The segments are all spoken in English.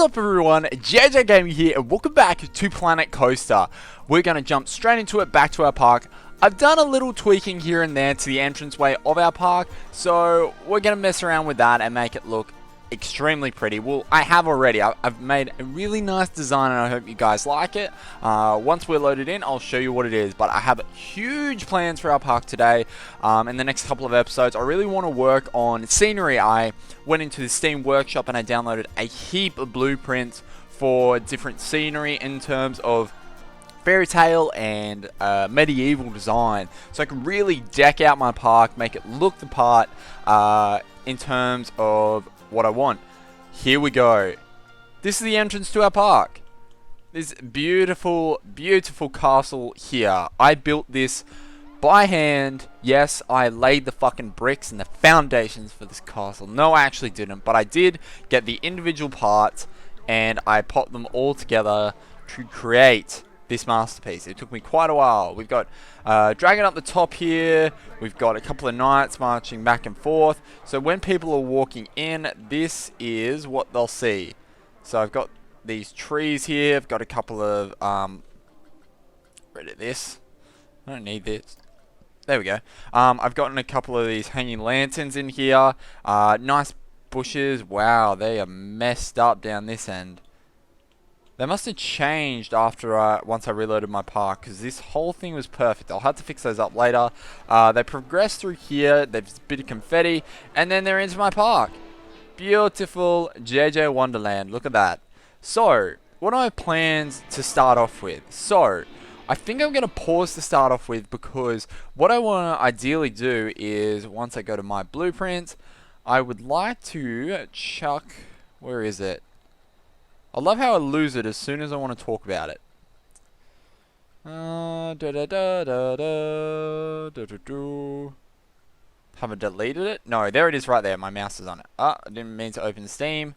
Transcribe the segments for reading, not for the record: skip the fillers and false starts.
up everyone, JJ Gaming here and welcome back to Planet Coaster. We're going to jump straight into it, back to our park. I've done a little tweaking here and there to the entranceway of our park, so we're going to mess around with that and make it look extremely pretty. Well, I have already. I've made a really nice design and I hope you guys like it. Once we're loaded in, I'll show you what it is, but I have huge plans for our park today. In the next couple of episodes, I really want to work on scenery. I went into the Steam workshop and I downloaded a heap of blueprints for different scenery in terms of fairy tale and medieval design, so I can really deck out my park, make it look the part in terms of what I want. Here we go. This is the entrance to our park. This beautiful, beautiful castle here. I built this by hand. Yes, I laid the fucking bricks and the foundations for this castle. No, I actually didn't, but I did get the individual parts and I popped them all together to create this masterpiece. It took me quite a while. We've got dragon up the top here. We've got a couple of knights marching back and forth. So when people are walking in, this is what they'll see. So I've got these trees here. I've got a couple of rid of this. I don't need this. There we go. I've gotten a couple of these hanging lanterns in here. Nice bushes. Wow, they are messed up down this end. They must have changed after once I reloaded my park, because this whole thing was perfect. I'll have to fix those up later. They progress through here. There's a bit of confetti, and then they're into my park. Beautiful JJ Wonderland. Look at that. So, what are my plans to start off with? So, I think I'm going to pause to start off with, because what I want to ideally do is, once I go to my blueprints, I would like to chuck... Where is it? I love how I lose it as soon as I want to talk about it. Haven't deleted it? No, there it is right there. My mouse is on it. I didn't mean to open Steam.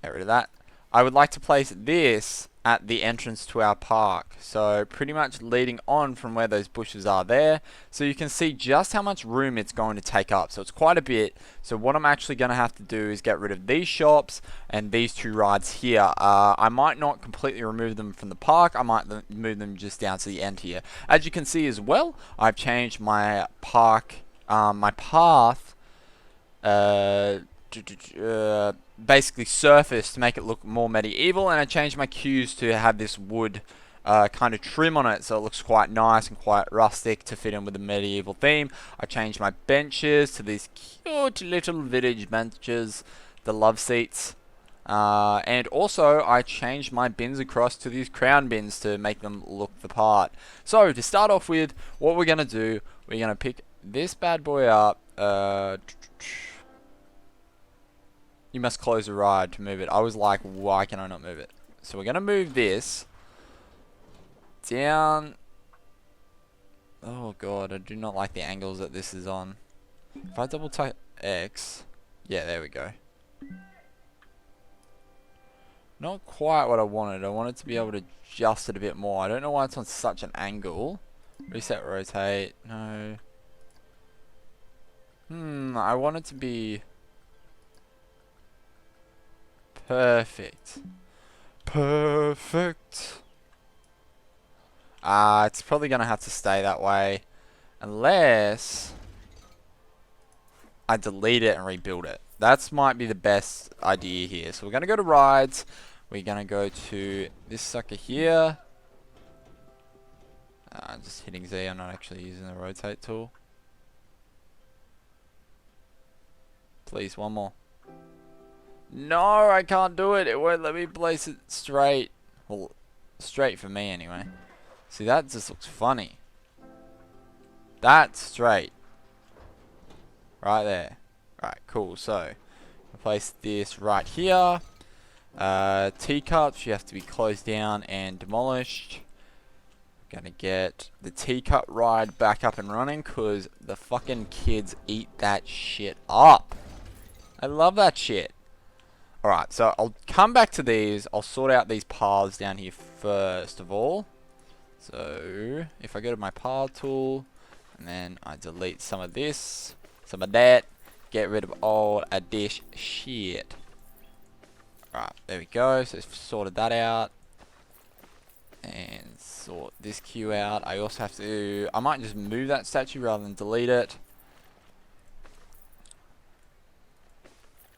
Get rid of that. I would like to place this at the entrance to our park. So pretty much leading on from where those bushes are there. So you can see just how much room it's going to take up. So it's quite a bit. So what I'm actually going to have to do is get rid of these shops and these two rides here. I might not completely remove them from the park. I might move them just down to the end here. As you can see as well, I've changed my park, my path, basically surface to make it look more medieval, and I changed my queues to have this wood kind of trim on it, so it looks quite nice and quite rustic to fit in with the medieval theme. I changed my benches to these cute little village benches, the love seats, and also I changed my bins across to these crown bins to make them look the part. So to start off with, what we're going to do, we're going to pick this bad boy up. You must close the ride to move it. I was like, why can I not move it? So we're going to move this down. Oh god, I do not like the angles that this is on. If I double tap X, yeah, there we go. Not quite what I wanted. I wanted to be able to adjust it a bit more. I don't know why it's on such an angle. Reset, rotate. No. I want it to be perfect. Perfect. It's probably going to have to stay that way. Unless I delete it and rebuild it. That might be the best idea here. So we're going to go to rides. We're going to go to this sucker here. Just hitting Z. I'm not actually using the rotate tool. Please, one more. No, I can't do it. It won't let me place it straight. Well, straight for me anyway. See, that just looks funny. That's straight. Right there. Right, cool. So, place this right here. Teacups, you have to be closed down and demolished. Gonna get the teacup ride back up and running because the fucking kids eat that shit up. I love that shit. Alright, so I'll come back to these. I'll sort out these paths down here first of all. So, if I go to my path tool, and then I delete some of this, some of that, get rid of all of this shit. Right, there we go. So sorted that out. And sort this queue out. I also have to... I might just move that statue rather than delete it.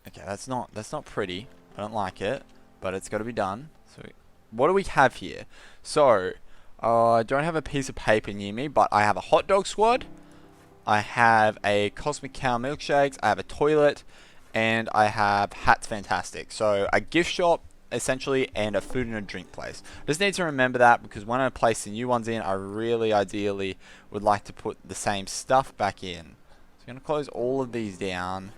Okay, that's not pretty. I don't like it. But it's got to be done. So, what do we have here? So, I don't have a piece of paper near me, but I have a hot dog squad. I have a Cosmic Cow milkshakes. I have a toilet. And I have Hats Fantastic. So, a gift shop, essentially, and a food and a drink place. I just need to remember that because when I place the new ones in, I really ideally would like to put the same stuff back in. So, I'm going to close all of these down.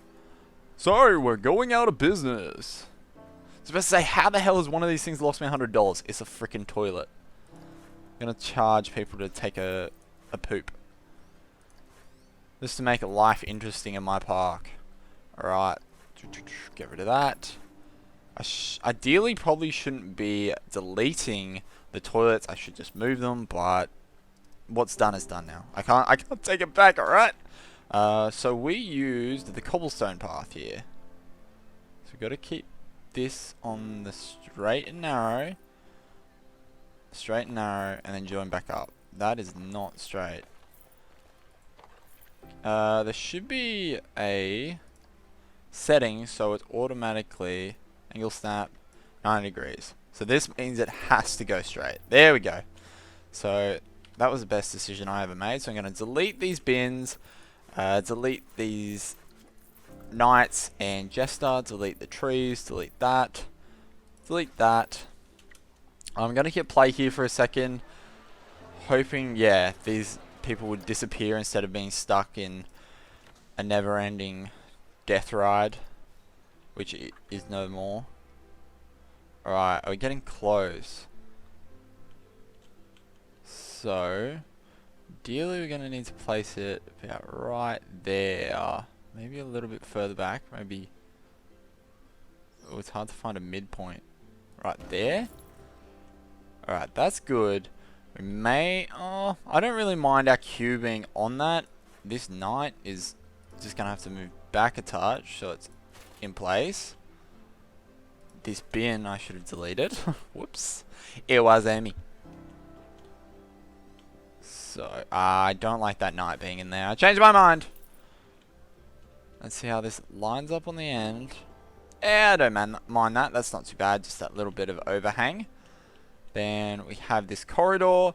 Sorry, we're going out of business. I was about to say, how the hell has one of these things lost me $100? It's a freaking toilet. I'm going to charge people to take a poop. Just to make life interesting in my park. Alright. Get rid of that. I ideally probably shouldn't be deleting the toilets. I should just move them, but what's done is done now. I can't take it back, alright? So we used the cobblestone path here. So we've got to keep this on the straight and narrow. Straight and narrow, and then join back up. That is not straight. There should be a setting so it's automatically angle snap 90 degrees. So this means it has to go straight. There we go. So that was the best decision I ever made. So I'm going to delete these bins, delete these knights and jester, delete the trees, delete that, delete that. I'm going to hit play here for a second, hoping, yeah, these people would disappear instead of being stuck in a never-ending death ride, which is no more. Alright, are we getting close? So, ideally we're going to need to place it about right there. Maybe a little bit further back, maybe... Oh, it's hard to find a midpoint. Right there? Alright, that's good. We may... Oh, I don't really mind our queue being on that. This knight is just going to have to move back a touch so it's in place. This bin I should have deleted. Whoops. It was Amy. So, I don't like that knight being in there. I changed my mind. Let's see how this lines up on the end. Yeah, I don't mind that. That's not too bad. Just that little bit of overhang. Then we have this corridor.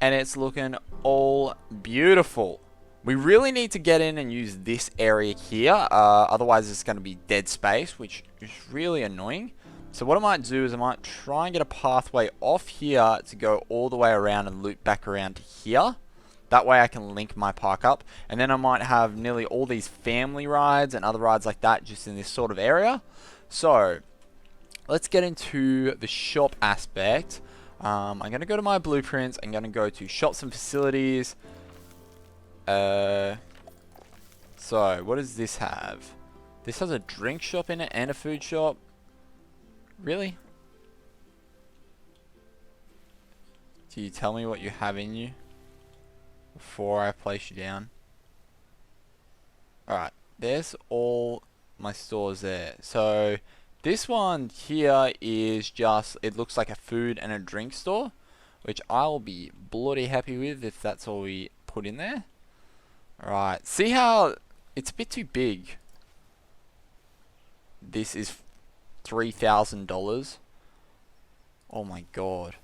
And it's looking all beautiful. We really need to get in and use this area here. Otherwise, it's going to be dead space, which is really annoying. So what I might do is I might try and get a pathway off here to go all the way around and loop back around to here. That way I can link my park up. And then I might have nearly all these family rides and other rides like that just in this sort of area. So let's get into the shop aspect. I'm going to go to my blueprints. I'm going to go to shops and facilities. So what does this have? This has a drink shop in it and a food shop. Really? Do you tell me what you have in you before I place you down? Alright, there's all my stores there. So this one here is just, it looks like a food and a drink store, which I'll be bloody happy with if that's all we put in there. Alright, see how it's a bit too big. This is $3,000. Oh my god.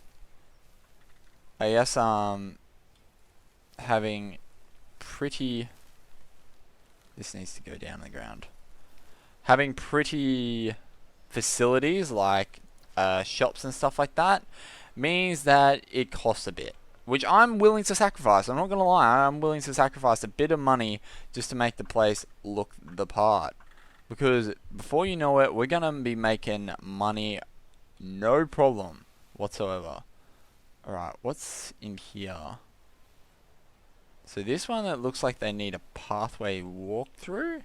I guess having pretty... This needs to go down on the ground. Having pretty facilities like shops and stuff like that means that it costs a bit. Which I'm willing to sacrifice. I'm not going to lie. I'm willing to sacrifice a bit of money just to make the place look the part. Because before you know it, we're going to be making money no problem whatsoever. Alright, what's in here? So this one, it looks like they need a pathway walkthrough.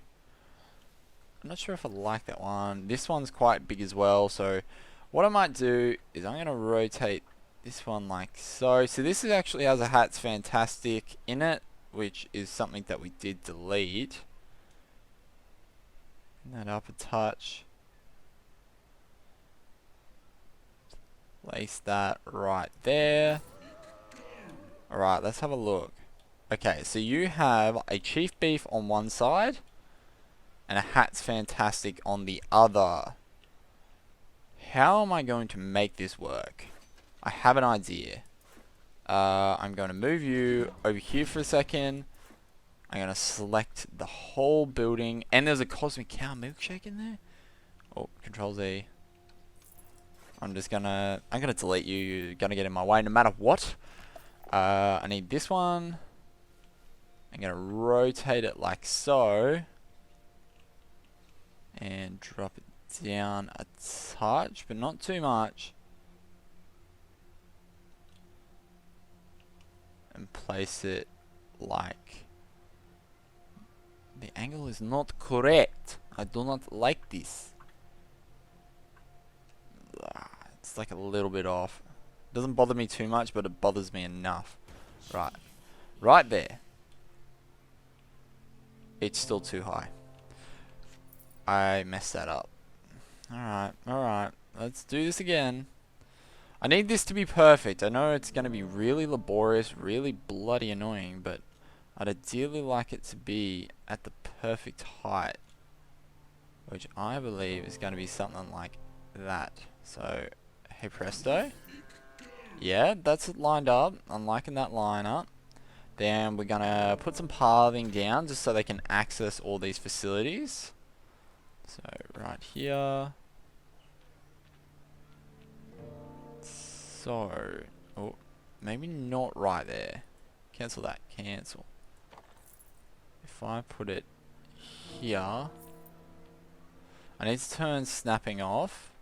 I'm not sure if I like that one. This one's quite big as well. So what I might do is I'm going to rotate this one like so. So this is actually has a Hats Fantastic in it, which is something that we did delete. That up a touch. Place that right there. Alright, let's have a look. Okay, so you have a chief beef on one side and a hat's fantastic on the other. How am I going to make this work? I have an idea. I'm going to move you over here for a second. I'm going to select the whole building. And there's a Cosmic Cow milkshake in there. Oh, Control Z. I'm gonna delete you. You're gonna get in my way no matter what. I need this one. I'm gonna rotate it like so. And drop it down a touch, but not too much. And place it like... The angle is not correct. I do not like this. It's like a little bit off. Doesn't bother me too much, but it bothers me enough. Right. Right there. It's still too high. I messed that up. Alright, alright. Let's do this again. I need this to be perfect. I know it's going to be really laborious, really bloody annoying, but I'd ideally like it to be at the perfect height. Which I believe is going to be something like that. So, hey presto. Yeah, that's it lined up. I'm liking that line up. Then we're going to put some pathing down just so they can access all these facilities. So, right here. So, oh, maybe not right there. Cancel that, cancel. If I put it here, I need to turn snapping off.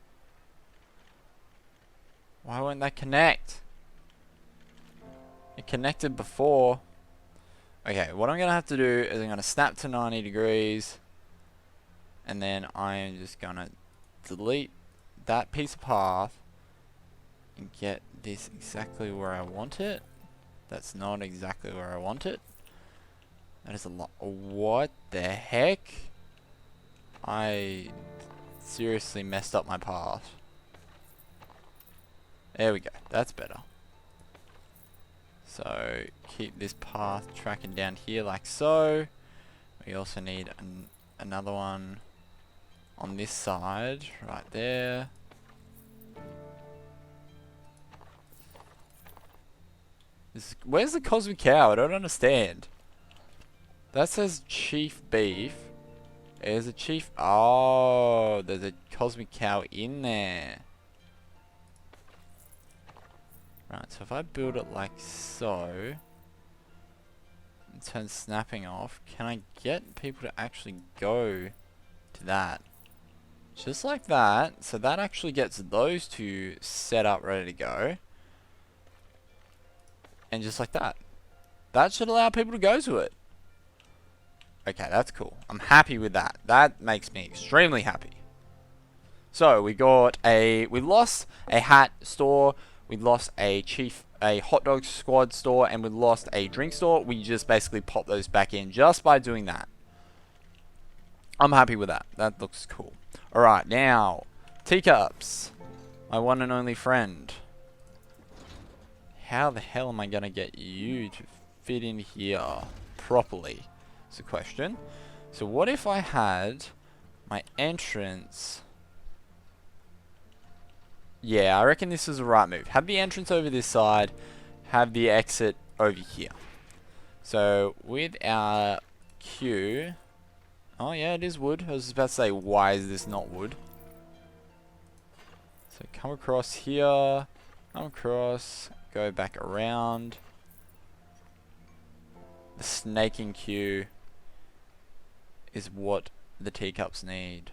Why won't that connect? It connected before. Okay, what I'm going to have to do is I'm going to snap to 90 degrees. And then I am just going to delete that piece of path. And get this exactly where I want it. That's not exactly where I want it. That is a lot. What the heck? I seriously messed up my path. There we go. That's better. So keep this path tracking down here like so. We also need another one on this side right there. Where's the Cosmic Cow? I don't understand. That says Chief Beef. There's a Chief... Oh, there's a Cosmic Cow in there. Right, so if I build it like so... And turn snapping off, can I get people to actually go to that? Just like that. So that actually gets those two set up, ready to go. And just like that. That should allow people to go to it. Okay, that's cool. I'm happy with that. That makes me extremely happy. So, we lost a hat store, we lost a hot dog squad store, and we lost a drink store. We just basically popped those back in just by doing that. I'm happy with that. That looks cool. Alright, now, teacups. My one and only friend. How the hell am I going to get you to fit in here properly? Is the question. So what if I had my entrance... Yeah, I reckon this is the right move. Have the entrance over this side, have the exit over here. So with our queue... Oh yeah, it is wood. I was about to say, why is this not wood? So come across here, come across... Go back around. The snaking queue is what the teacups need.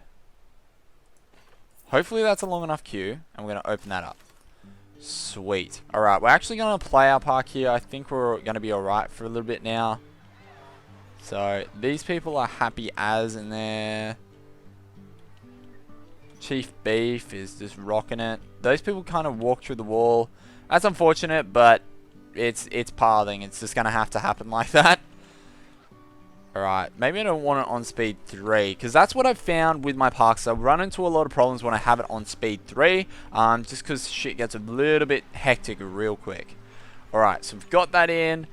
Hopefully that's a long enough queue, and we're going to open that up. Sweet. Alright, we're actually going to play our park here. I think we're going to be alright for a little bit now. So, these people are happy as in there. Chief Beef is just rocking it. Those people kind of walk through the wall. That's unfortunate, but it's pathing. It's just going to have to happen like that. Alright, maybe I don't want it on speed 3, because that's what I've found with my parks. I run into a lot of problems when I have it on speed 3, just because shit gets a little bit hectic real quick. Alright, so we've got that in.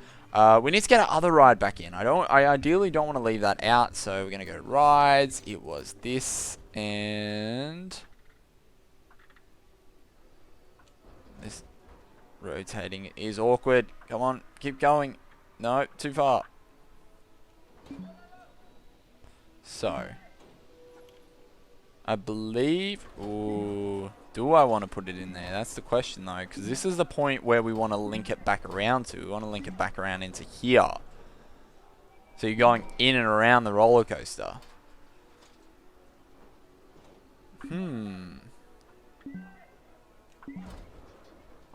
We need to get our other ride back in. I ideally don't want to leave that out, so we're going to go to rides. It was this, and this rotating is awkward. Come on, keep going. No, too far. So, I believe... Ooh, do I want to put it in there? That's the question, though, because this is the point where we want to link it back around to. We want to link it back around into here. So you're going in and around the roller coaster. I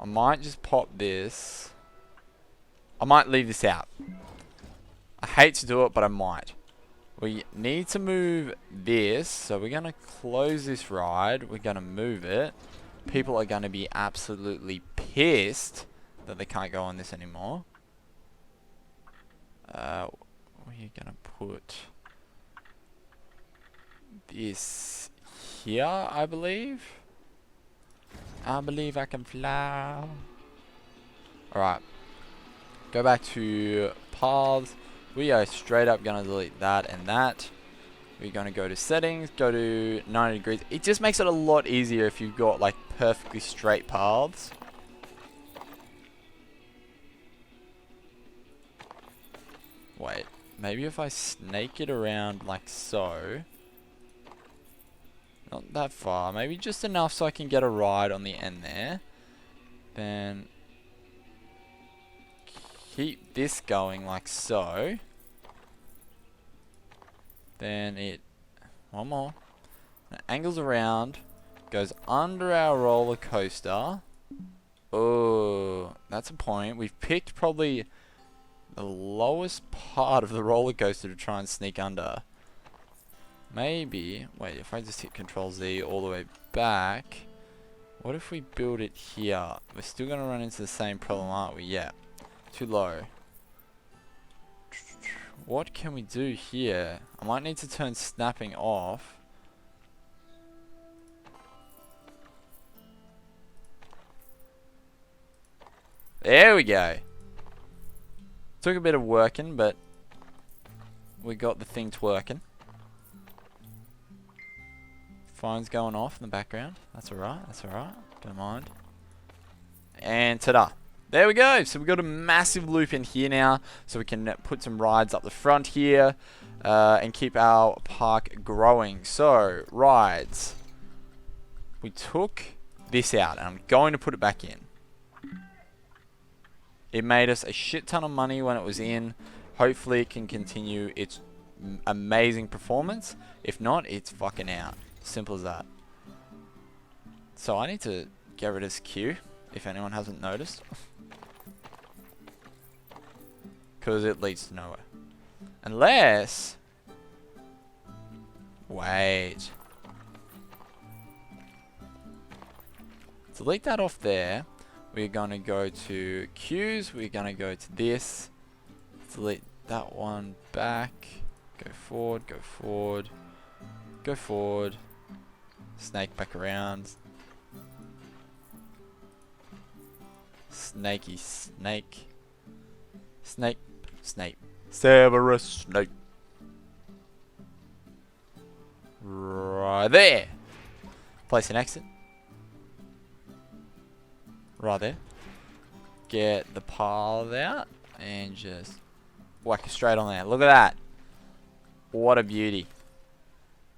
might just pop this. I might leave this out. I hate to do it, but I might. We need to move this, so we're going to close this ride. We're going to move it. People are going to be absolutely pissed that they can't go on this anymore. We're going to put this here, I believe. I believe I can fly. Alright. Go back to paths. We are straight up going to delete that and that. We're going to go to settings, go to 90 degrees. It just makes it a lot easier if you've got like perfectly straight paths. Wait, maybe if I snake it around like so. Not that far, maybe just enough so I can get a ride on the end there. Then keep this going like so. Then it, one more, it angles around, goes under our roller coaster. Oh, that's a point. We've picked probably the lowest part of the roller coaster to try and sneak under. Maybe, wait, if I just hit Control Z all the way back, what if we build it here? We're still going to run into the same problem, aren't we? Yeah, too low. What can we do here? I might need to turn snapping off. There we go. Took a bit of working, but we got the thing twerking. Phone's going off in the background. That's alright, that's alright. Don't mind. And ta-da. There we go. So we've got a massive loop in here now. So we can put some rides up the front here. And keep our park growing. So, rides. We took this out. And I'm going to put it back in. It made us a shit ton of money when it was in. Hopefully it can continue its amazing performance. If not, it's fucking out. Simple as that. So I need to get rid of this queue, if anyone hasn't noticed. Because it leads to nowhere. Unless... Wait. Delete that off there. We're going to go to queues. We're going to go to this. Delete that one back. Go forward, go forward. Go forward. Snake back around. Snakey snake. Snake. Snake. Severus Snake. Right there. Place an exit. Right there. Get the path out. And just whack it straight on there. Look at that. What a beauty.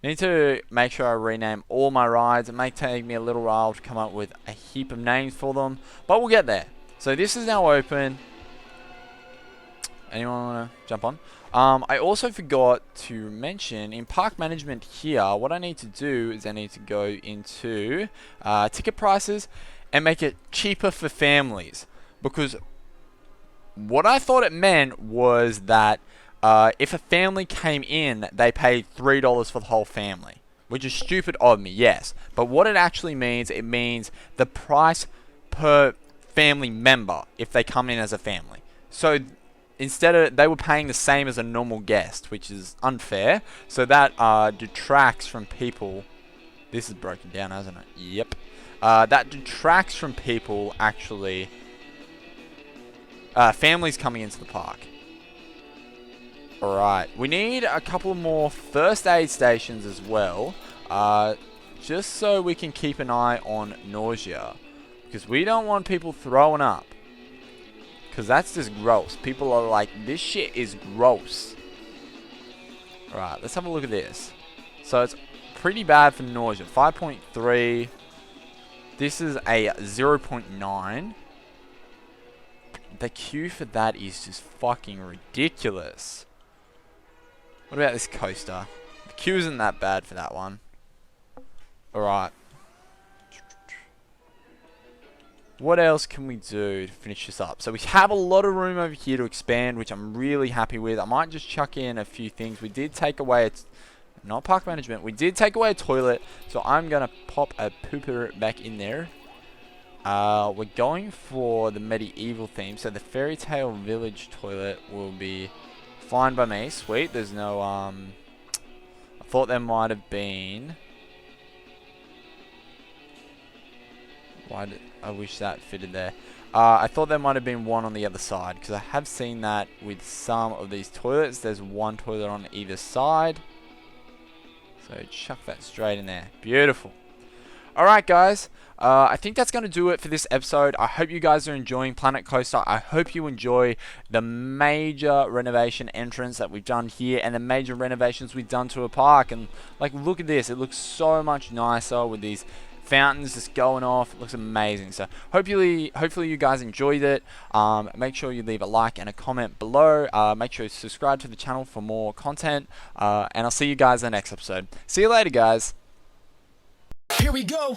Need to make sure I rename all my rides. It may take me a little while to come up with a heap of names for them, but we'll get there. So this is now open. Anyone want to jump on? I also forgot to mention in park management here, what I need to do is I need to go into ticket prices and make it cheaper for families. Because what I thought it meant was that if a family came in, they paid $3 for the whole family. Which is stupid of me, yes. But what it actually means, it means the price per family member if they come in as a family. So instead of, they were paying the same as a normal guest, which is unfair. So that detracts from people. This is broken down, hasn't it? Yep. That detracts from people actually, families coming into the park. Alright, we need a couple more first aid stations as well, just so we can keep an eye on nausea, because we don't want people throwing up, because that's just gross. People are like, this shit is gross. Alright, let's have a look at this. So it's pretty bad for nausea, 5.3, this is a 0.9. The queue for that is just fucking ridiculous. What about this coaster? The queue isn't that bad for that one. Alright. What else can we do to finish this up? So we have a lot of room over here to expand, which I'm really happy with. I might just chuck in a few things. We did take away, not park management, we did take away a toilet. So I'm going to pop a pooper back in there. We're going for the medieval theme. So the fairy tale village toilet will be fine by me. Sweet. There's no, I thought there might have been. I wish that fitted there. I thought there might have been one on the other side, because I have seen that with some of these toilets. There's one toilet on either side. So chuck that straight in there. Beautiful. Alright guys, I think that's going to do it for this episode. I hope you guys are enjoying Planet Coaster. I hope you enjoy the major renovation entrance that we've done here, and the major renovations we've done to a park. And like, look at this, it looks so much nicer with these fountains just going off. It looks amazing. So hopefully you guys enjoyed it. Make sure you leave a like and a comment below. Make sure you subscribe to the channel for more content, and I'll see you guys in the next episode. See you later guys. Here we go.